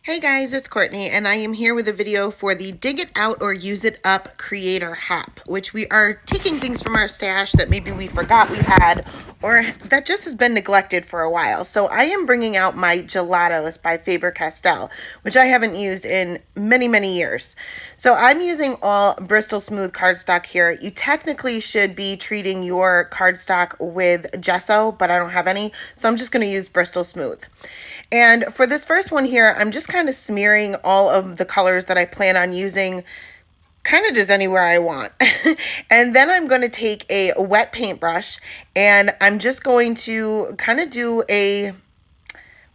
Hey guys, it's Courtney, and I am here with a video for the Dig It Out or Use It Up Creator Hop, which we are taking things from our stash that maybe we forgot we had or that just has been neglected for a while. So I am bringing out my Gelatos by Faber-Castell, which I haven't used in many, many years. So I'm using all Bristol Smooth cardstock here. You technically should be treating your cardstock with gesso, but I don't have any, so I'm just going to use Bristol Smooth. And for this first one here, I'm just kind of smearing all of the colors that I plan on using kind of just anywhere I want. And then I'm going to take a wet paintbrush and I'm just going to kind of do a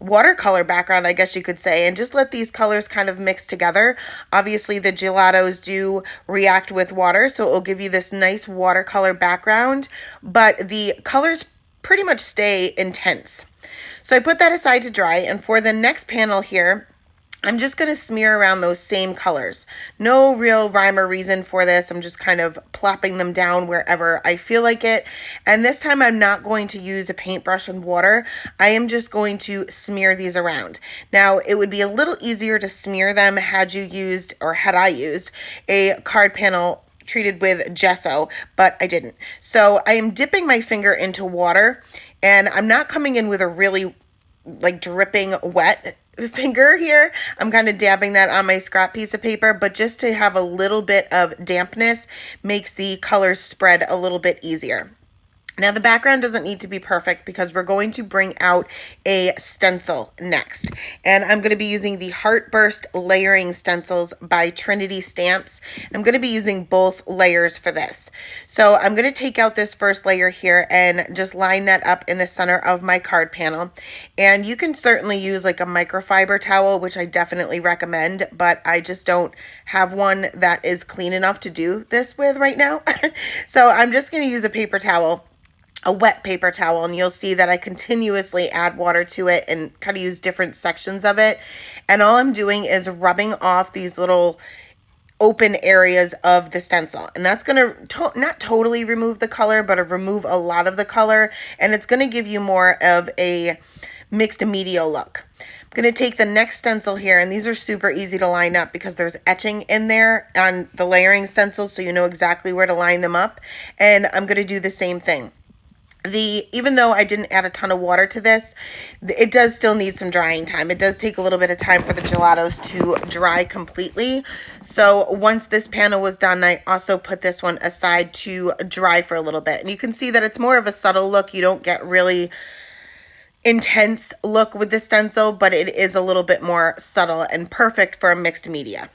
watercolor background, I guess you could say, and just let these colors kind of mix together. Obviously, the gelatos do react with water, so it will give you this nice watercolor background, but the colors pretty much stay intense. So I put that aside to dry, and for the next panel here, I'm just going to smear around those same colors. No real rhyme or reason for this. I'm just kind of plopping them down wherever I feel like it. And this time I'm not going to use a paintbrush and water. I am just going to smear these around. Now, it would be a little easier to smear them had you used, or had I used, a card panel treated with gesso, but I didn't. So I am dipping my finger into water, and I'm not coming in with a really like dripping wet finger here. I'm kind of dabbing that on my scrap piece of paper, but just to have a little bit of dampness makes the colors spread a little bit easier. Now the background doesn't need to be perfect because we're going to bring out a stencil next. And I'm going to be using the Heartburst Layering Stencils by Trinity Stamps. I'm going to be using both layers for this. So I'm going to take out this first layer here and just line that up in the center of my card panel. And you can certainly use like a microfiber towel, which I definitely recommend, but I just don't have one that is clean enough to do this with right now. So I'm just going to use a paper towel, a wet paper towel, and you'll see that I continuously add water to it and kind of use different sections of it. And all I'm doing is rubbing off these little open areas of the stencil. And that's going to not totally remove the color, but remove a lot of the color. And it's going to give you more of a mixed media look. I'm going to take the next stencil here, and these are super easy to line up because there's etching in there on the layering stencils, so you know exactly where to line them up. And I'm going to do the same thing. Even though I didn't add a ton of water to this, it does still need some drying time. It does take a little bit of time for the gelatos to dry completely. So once this panel was done, I also put this one aside to dry for a little bit. And you can see that it's more of a subtle look. You don't get really intense look with the stencil, but it is a little bit more subtle and perfect for a mixed media.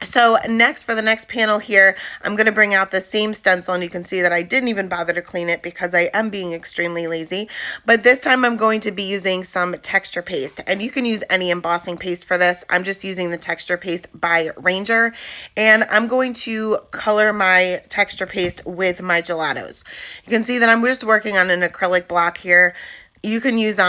So next, for the next panel here, I'm going to bring out the same stencil, and you can see that I didn't even bother to clean it because I am being extremely lazy. But this time I'm going to be using some texture paste, and you can use any embossing paste for this. I'm just using the texture paste by Ranger, and I'm going to color my texture paste with my gelatos. You can see that I'm just working on an acrylic block here. You can use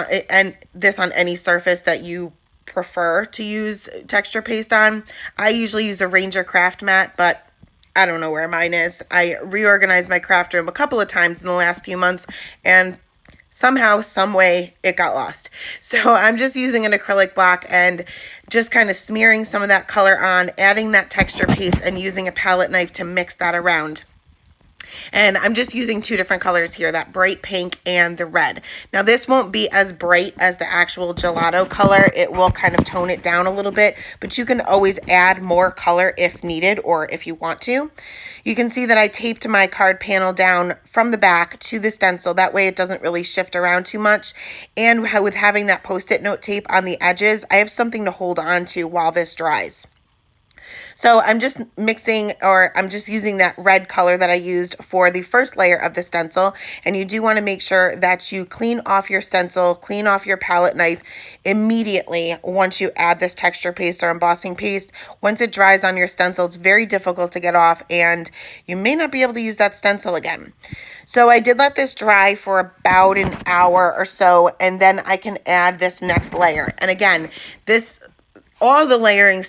this on any surface that you prefer to use texture paste on. I usually use a Ranger craft mat, but I don't know where mine is. I reorganized my craft room a couple of times in the last few months, and somehow, some way, it got lost. So I'm just using an acrylic block and just kind of smearing some of that color on, adding that texture paste, and using a palette knife to mix that around. And I'm just using two different colors here, that bright pink and the red. Now this won't be as bright as the actual gelato color. It will kind of tone it down a little bit, but you can always add more color if needed or if you want to. You can see that I taped my card panel down from the back to the stencil. That way it doesn't really shift around too much. And with having that Post-it note tape on the edges, I have something to hold on to while this dries. So I'm just mixing, or I'm just using that red color that I used for the first layer of the stencil. And you do want to make sure that you clean off your stencil, clean off your palette knife immediately once you add this texture paste or embossing paste. Once it dries on your stencil, it's very difficult to get off, and you may not be able to use that stencil again. So I did let this dry for about an hour or so, and then I can add this next layer. And again, all the layering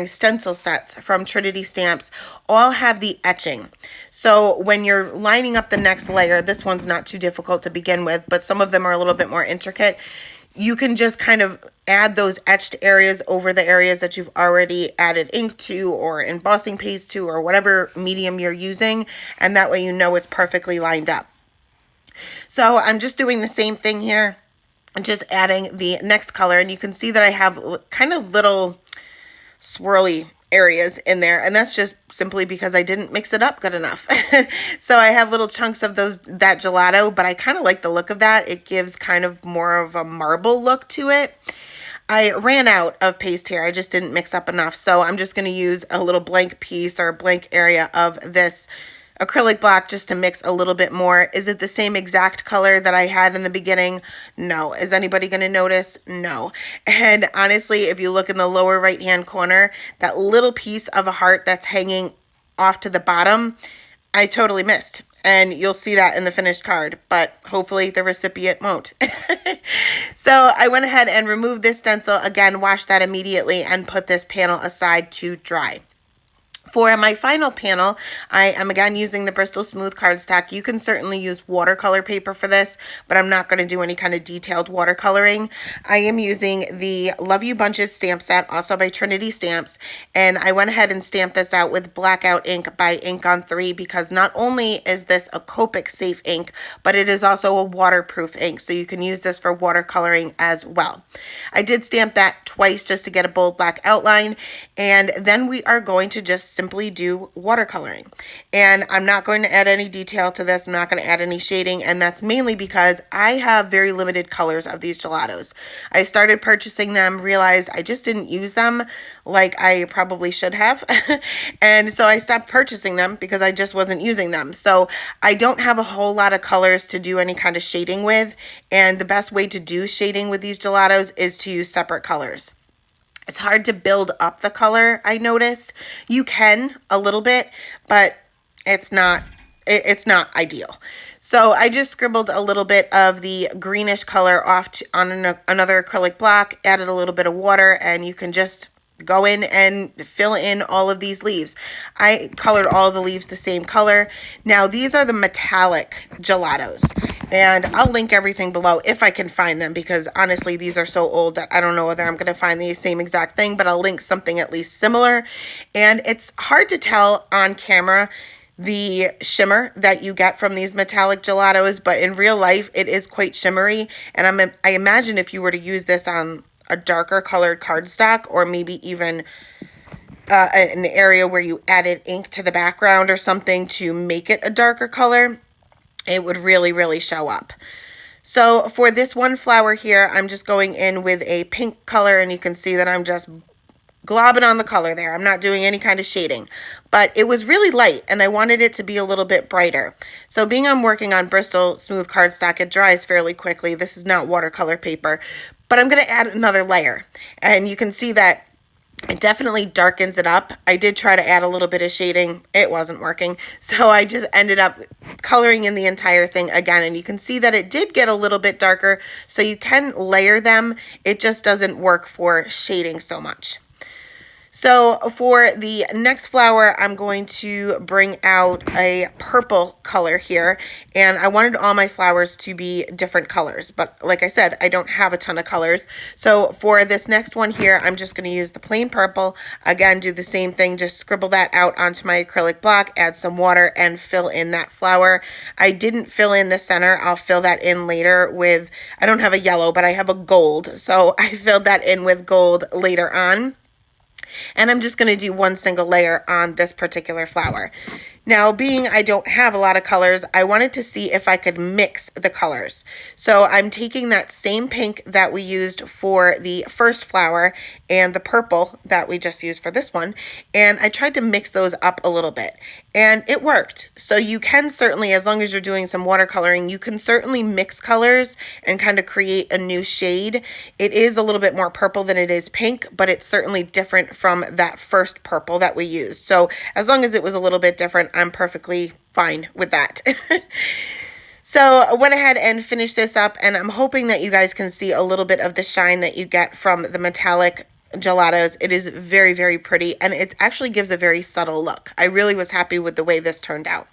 stencil sets from Trinity Stamps all have the etching. So when you're lining up the next layer, this one's not too difficult to begin with, but some of them are a little bit more intricate. you can just kind of add those etched areas over the areas that you've already added ink to or embossing paste to or whatever medium you're using, and that way you know it's perfectly lined up. So I'm just doing the same thing here, just adding the next color, and you can see that I have kind of little swirly areas in there, and that's just simply because I didn't mix it up good enough. So I have little chunks of that gelato, but I kind of like the look of that. It gives kind of more of a marble look to it. I ran out of paste here. I just didn't mix up enough, so I'm just going to use a little blank piece or blank area of this acrylic block just to mix a little bit more. Is it the same exact color that I had in the beginning? No. Is anybody going to notice? No. And honestly, if you look in the lower right hand corner, that little piece of a heart that's hanging off to the bottom, I totally missed. And you'll see that in the finished card, but hopefully the recipient won't. So I went ahead and removed this stencil, again, washed that immediately, and put this panel aside to dry. For my final panel, I am again using the Bristol Smooth cardstock. You can certainly use watercolor paper for this, but I'm not going to do any kind of detailed watercoloring. I am using the Love You Bunches stamp set, also by Trinity Stamps, and I went ahead and stamped this out with Blackout ink by Ink on 3 because not only is this a Copic safe ink, but it is also a waterproof ink, so you can use this for watercoloring as well. I did stamp that twice just to get a bold black outline, and then we are going to just simply do watercoloring. And I'm not going to add any detail to this. I'm not going to add any shading, and that's mainly because I have very limited colors of these gelatos. I started purchasing them, realized I just didn't use them like I probably should have, and so I stopped purchasing them because I just wasn't using them. So I don't have a whole lot of colors to do any kind of shading with, and the best way to do shading with these gelatos is to use separate colors. It's hard to build up the color, I noticed. You can a little bit, but it's not ideal. So I just scribbled a little bit of the greenish color off on another acrylic block, added a little bit of water, and you can just go in and fill in all of these leaves. I colored all the leaves the same color. Now these are the metallic gelatos, and I'll link everything below if I can find them, because honestly these are so old that I don't know whether I'm going to find the same exact thing, but I'll link something at least similar. And it's hard to tell on camera the shimmer that you get from these metallic gelatos, but in real life it is quite shimmery, and I imagine if you were to use this on a darker colored cardstock, or maybe even an area where you added ink to the background or something to make it a darker color, it would really show up. So for this one flower here, I'm just going in with a pink color, and you can see that I'm just globbing on the color there. I'm not doing any kind of shading, but it was really light and I wanted it to be a little bit brighter. So being I'm working on Bristol Smooth cardstock, it dries fairly quickly. This is not watercolor paper, but I'm going to add another layer, and you can see that it definitely darkens it up. I did try to add a little bit of shading. It wasn't working. So I just ended up coloring in the entire thing again, and you can see that it did get a little bit darker, so you can layer them. It just doesn't work for shading so much. So for the next flower, I'm going to bring out a purple color here, and I wanted all my flowers to be different colors, but like I said, I don't have a ton of colors. So for this next one here, I'm just going to use the plain purple. Again, do the same thing, just scribble that out onto my acrylic block, add some water, and fill in that flower. I didn't fill in the center. I'll fill that in later with, I don't have a yellow, but I have a gold, so I filled that in with gold later on. And I'm just going to do one single layer on this particular flower. Now, being I don't have a lot of colors, I wanted to see if I could mix the colors. So I'm taking that same pink that we used for the first flower and the purple that we just used for this one, and I tried to mix those up a little bit, and it worked. So you can certainly, as long as you're doing some watercoloring, you can certainly mix colors and kind of create a new shade. It is a little bit more purple than it is pink, but it's certainly different from that first purple that we used. So as long as it was a little bit different, I'm perfectly fine with that. So I went ahead and finished this up, and I'm hoping that you guys can see a little bit of the shine that you get from the metallic gelatos. It is very pretty, and it actually gives a very subtle look. I really was happy with the way this turned out.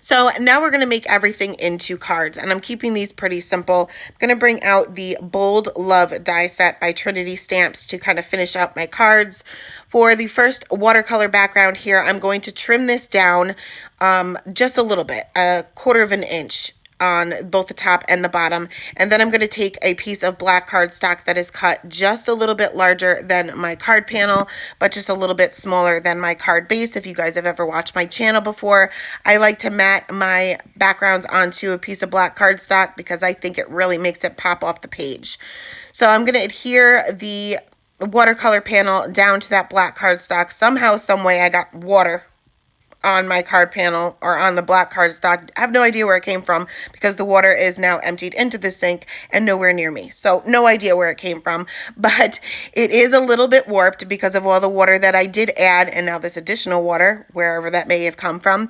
So now we're going to make everything into cards, and I'm keeping these pretty simple. I'm going to bring out the Bold Love die set by Trinity Stamps to kind of finish up my cards. For the first watercolor background here, I'm going to trim this down just a little bit, 1/4 of an inch on both the top and the bottom. And then I'm going to take a piece of black cardstock that is cut just a little bit larger than my card panel, but just a little bit smaller than my card base. If you guys have ever watched my channel before, I like to mat my backgrounds onto a piece of black cardstock because I think it really makes it pop off the page. So I'm going to adhere the watercolor panel down to that black cardstock. Somehow, some way, I got water on my card panel or on the black cardstock. I have no idea where it came from because the water is now emptied into the sink and nowhere near me. So no idea where it came from, but it is a little bit warped because of all the water that I did add and now this additional water, wherever that may have come from.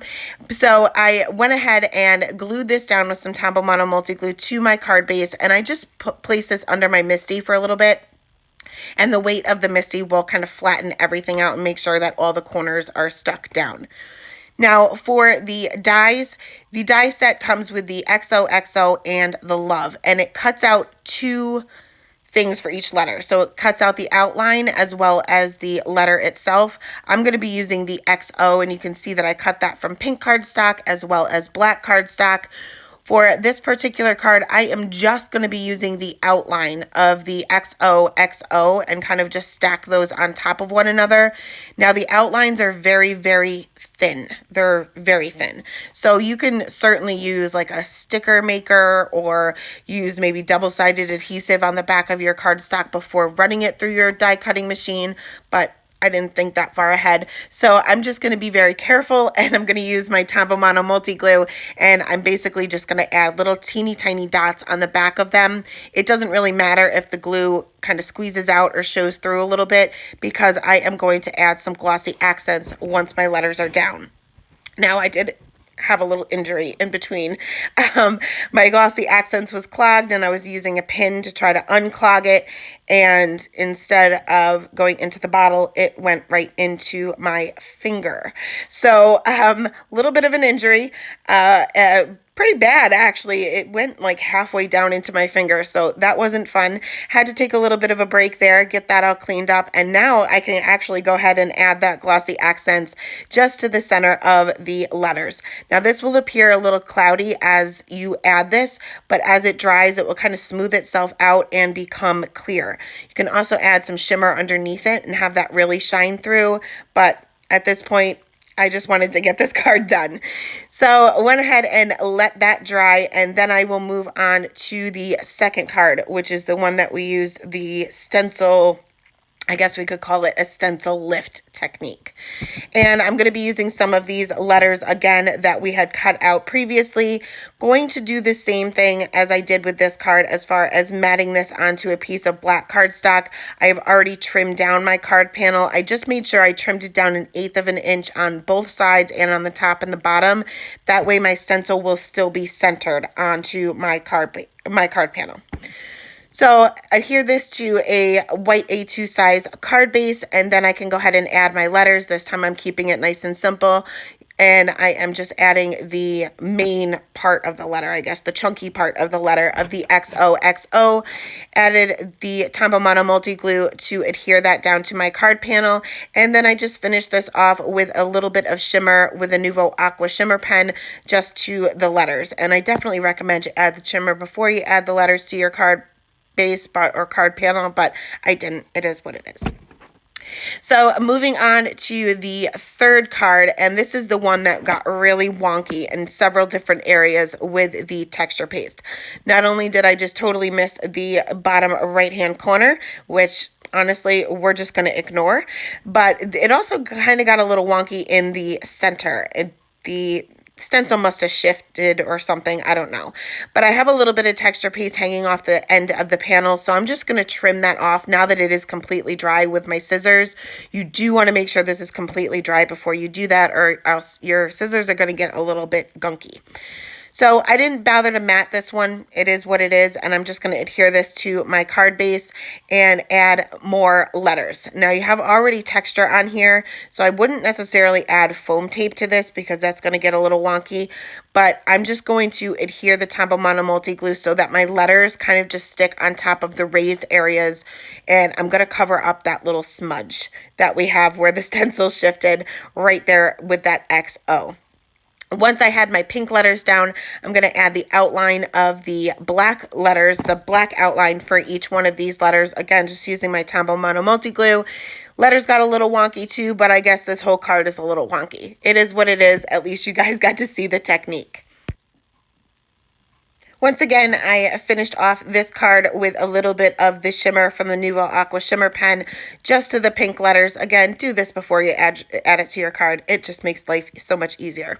So I went ahead and glued this down with some Tombow Mono Multi Glue to my card base, and I just placed this under my MISTI for a little bit. And the weight of the MISTI will kind of flatten everything out and make sure that all the corners are stuck down. Now for the dies, the die set comes with the XOXO and the Love, and it cuts out 2 things for each letter. So it cuts out the outline as well as the letter itself. I'm going to be using the XO, and you can see that I cut that from pink cardstock as well as black cardstock. For this particular card, I am just going to be using the outline of the XOXO and kind of just stack those on top of one another. Now the outlines are very, very thin. They're very thin. So you can certainly use like a sticker maker or use maybe double-sided adhesive on the back of your cardstock before running it through your die cutting machine, but I didn't think that far ahead. So I'm just going to be very careful, and I'm going to use my Tombow Mono Multi Glue, and I'm basically just going to add little teeny tiny dots on the back of them. It doesn't really matter if the glue kind of squeezes out or shows through a little bit because I am going to add some glossy accents once my letters are down. Now I did have a little injury in between. My glossy accents was clogged and I was using a pin to try to unclog it, and instead of going into the bottle, it went right into my finger. So a little bit of an injury, pretty bad actually. It went like halfway down into my finger, so that wasn't fun. Had to take a little bit of a break there, get that all cleaned up, and now I can actually go ahead and add that glossy accents just to the center of the letters. Now this will appear a little cloudy as you add this, but as it dries, it will kind of smooth itself out and become clear. You can also add some shimmer underneath it and have that really shine through, but at this point, I just wanted to get this card done. So I went ahead and let that dry, and then I will move on to the second card, which is the one that we use the stencil, I guess we could call it a stencil lift technique. And I'm going to be using some of these letters again that we had cut out previously. Going to do the same thing as I did with this card as far as matting this onto a piece of black cardstock. I have already trimmed down my card panel. I just made sure I trimmed it down 1/8 of an inch on both sides and on the top and the bottom. That way my stencil will still be centered onto my card panel. So adhere this to a white A2 size card base, and then I can go ahead and add my letters. This time I'm keeping it nice and simple, and I am just adding the main part of the letter, I guess, the chunky part of the letter of the XOXO. Added the Tombow Mono Multi Glue to adhere that down to my card panel, and then I just finished this off with a little bit of shimmer with a Nuvo Aqua Shimmer pen just to the letters. And I definitely recommend you add the shimmer before you add the letters to your card base or card panel, but I didn't. It is what it is. So moving on to the third card, and this is the one that got really wonky in several different areas with the texture paste. Not only did I just totally miss the bottom right hand corner, which honestly we're just going to ignore, but it also kind of got a little wonky in the center. The stencil must have shifted or something, I don't know. But I have a little bit of texture paste hanging off the end of the panel, so I'm just going to trim that off now that it is completely dry with my scissors. You do want to make sure this is completely dry before you do that, or else your scissors are going to get a little bit gunky. So I didn't bother to mat this one. It is what it is, and I'm just going to adhere this to my card base and add more letters. Now you have already texture on here, so I wouldn't necessarily add foam tape to this because that's going to get a little wonky, but I'm just going to adhere the Tombow Mono Multi Glue so that my letters kind of just stick on top of the raised areas, and I'm going to cover up that little smudge that we have where the stencil shifted right there with that XO. Once I had my pink letters down, I'm going to add the outline of the black letters, the black outline for each one of these letters. Again, just using my Tombow Mono Multi Glue. Letters got a little wonky too, but I guess this whole card is a little wonky. It is what it is. At least you guys got to see the technique. Once again, I finished off this card with a little bit of the shimmer from the Nuvo Aqua Shimmer Pen, just to the pink letters. Again, do this before you add it to your card. It just makes life so much easier.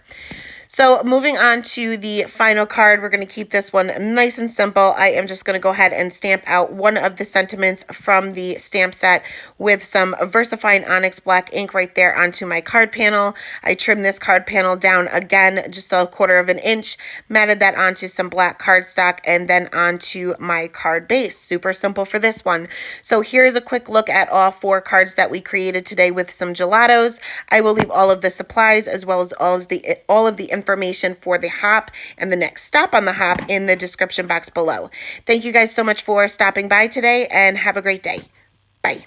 So moving on to the final card, we're going to keep this one nice and simple. I am just going to go ahead and stamp out one of the sentiments from the stamp set with some VersaFine Onyx Black ink right there onto my card panel. I trimmed this card panel down again just a 1/4 of an inch, matted that onto some black cardstock, and then onto my card base. Super simple for this one. So here's a quick look at all 4 cards that we created today with some gelatos. I will leave all of the supplies as well as all of the information for the hop and the next stop on the hop in the description box below. Thank you guys so much for stopping by today, and have a great day. Bye.